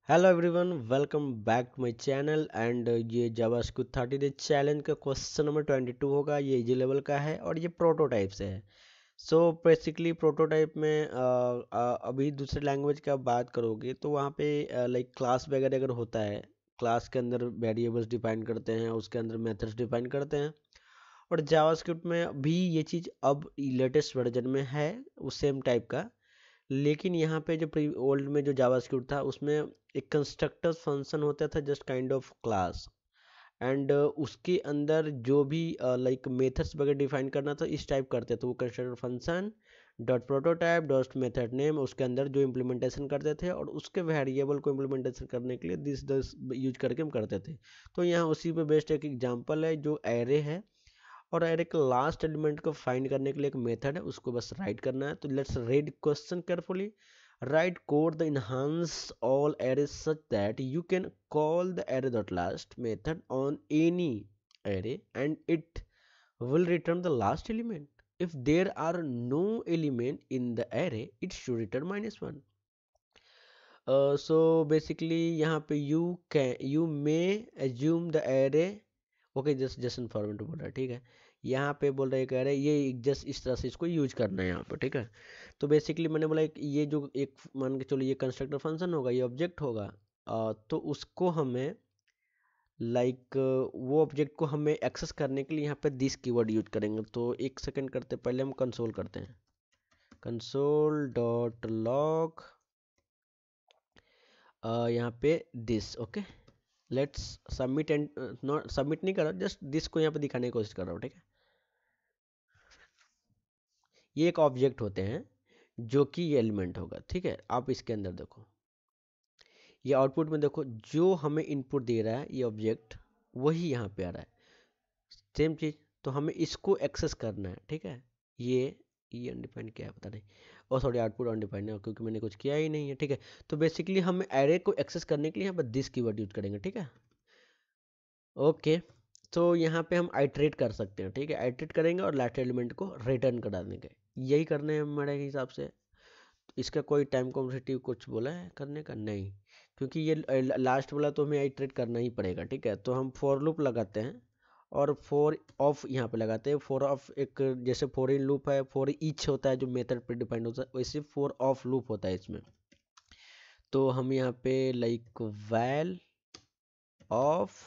Hello everyone, welcome back to my channel and ये JavaScript 30 day challenge का question number 22 होगा। ये easy level का है और ये प्रोटोटाइप से है। सो बेसिकली प्रोटोटाइप में अभी दूसरे लैंग्वेज का बात करोगे तो वहाँ पे लाइक क्लास वगैरह अगर होता है, क्लास के अंदर वेरिएबल्स डिफाइन करते हैं, उसके अंदर मेथड्स डिफाइन करते हैं। और जावास्क्रिप्ट में भी ये चीज़ अब लेटेस्ट वर्जन में है उस सेम टाइप का। लेकिन यहाँ पे जो प्री ओल्ड में जो जावास्क्रिप्ट था उसमें एक कंस्ट्रक्टर फंक्शन होता था, just kind of class. And उसके अंदर जो भी लाइक मेथड्स वगैरह डिफाइन करना था इस टाइप करते थे वो constructor function dot prototype dot method name, उसके अंदर जो इम्प्लीमेंटेशन करते थे और उसके वेरिएबल को इम्प्लीमेंटेशन करने के लिए दिस यूज करके हम करते थे। तो यहाँ उसी पे बेस्ड एक एग्जांपल है जो एरे है, और एरे के लास्ट एलिमेंट को फाइंड करने के लिए एक मेथड है, उसको बस राइट करना है। तो let's read question carefully. Write code the enhance all arrays such that you can call the array.last method on any array and it will return the last element. If there are no element in the array, it should return -1. So basically यहाँ पे you may assume the array, okay just इन्फॉर्मेट बोल रहा है, ठीक है। यहाँ पे बोल रहा है कह रहे ये जस्ट इस तरह से इसको यूज करना है यहाँ पे, ठीक है। तो बेसिकली मैंने बोला ये जो एक मान के चलो ये कंस्ट्रक्टर फंक्शन होगा, ये ऑब्जेक्ट होगा। तो उसको हमें लाइक वो ऑब्जेक्ट को हमें एक्सेस करने के लिए यहाँ पे दिस कीवर्ड यूज करेंगे। तो एक सेकंड करते पहले हम कंसोल करते हैं, कंसोल डॉट लॉग यहाँ पे this, okay. Let's submit and not submit नहीं कर रहा, जस्ट दिस को यहाँ पे दिखाने की कोशिश कर रहा हूँ, ठीक है। ये एक ऑब्जेक्ट होते हैं जो कि ये एलिमेंट होगा, ठीक है। आप इसके अंदर देखो, ये आउटपुट में देखो जो हमें इनपुट दे रहा है ये ऑब्जेक्ट, वही यहाँ पे आ रहा है, सेम चीज। तो हमें इसको एक्सेस करना है, ठीक है। ये अनडिफाइंड क्या है पता नहीं, और सॉरी आउटपुट अनडिफाइंड है क्योंकि मैंने कुछ किया ही नहीं है, ठीक है। तो बेसिकली हम एरे को एक्सेस करने के लिए यहाँ पर दिस कीवर्ड यूज करेंगे, ठीक है। ओके, तो यहाँ पे हम आइट्रेट कर सकते हैं, ठीक है। आइट्रेट करेंगे और लास्ट एलिमेंट को रिटर्न करा देंगे, यही करने हैं हमारे हिसाब से। इसका कोई टाइम कॉम्प्लेक्सिटी कुछ बोला है करने का नहीं, क्योंकि ये लास्ट वाला तो हमें आइट्रेट करना ही पड़ेगा, ठीक है। तो हम फॉर लूप लगाते हैं और फॉर ऑफ यहाँ पे लगाते हैं। फॉर ऑफ एक जैसे फॉर इन लूप है, फॉर ईच होता है जो मेथड पे डिपेंड होता है, वैसे फॉर ऑफ लूप होता है इसमें। तो हम यहाँ पे लाइक वैल ऑफ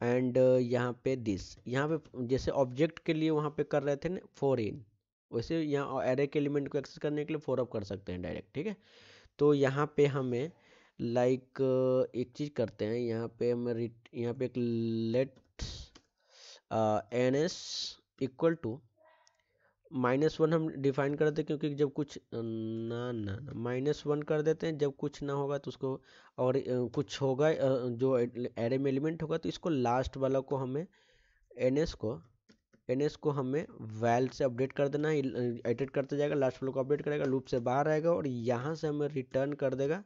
एंड यहाँ पे दिस, यहाँ पे जैसे ऑब्जेक्ट के लिए वहाँ पे कर रहे थे ना फॉर इन, वैसे यहाँ एरे के एलिमेंट को एक्सेस करने के लिए फॉर अप कर सकते हैं डायरेक्ट, ठीक है। तो यहाँ पे हमें लाइक एक चीज़ करते हैं, यहाँ पे हम यहाँ पे एक let N S equal to -1 हम डिफाइन कर देते हैं, क्योंकि जब कुछ ना ना ना -1 कर देते हैं जब कुछ ना होगा तो उसको, और कुछ होगा जो एरे में एलिमेंट होगा तो इसको लास्ट वाला को हमें एन एस को हमें वैल से अपडेट कर देना है। एडिट करते जाएगा, लास्ट वाले को अपडेट करेगा, लूप से बाहर आएगा और यहाँ से हमें रिटर्न कर देगा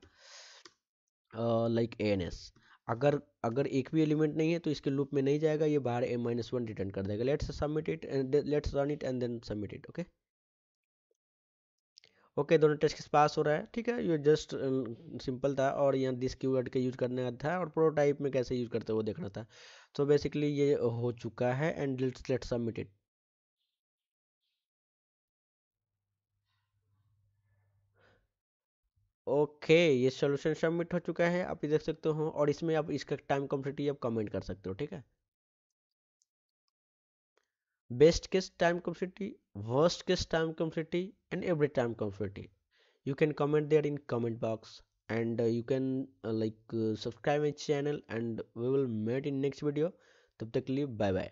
लाइक एन एस। अगर अगर एक भी एलिमेंट नहीं है तो इसके लूप में नहीं जाएगा, ये बाहर -1 रिटर्न कर देगा। Let's submit it and let's run it and then submit it, okay. Okay, दोनों टेस्ट पास हो रहा है, ठीक है। ये जस्ट सिंपल था और यहाँ दिस कीवर्ड का यूज करने का था और प्रोटोटाइप में कैसे यूज करते हैं वो देखना था। तो बेसिकली ये हो चुका है and let's submit it. Okay, ये सॉल्यूशन सबमिट हो चुका है, आप ये देख सकते हो। और इसमें आप इसका टाइम कम्प्लीटी आप कमेंट कर सकते हो, ठीक है। Best case time complexity, worst case time complexity, and every time complexity. You can comment there in comment box, and you can subscribe my channel and we will meet in next video. तब तक के लिए bye bye.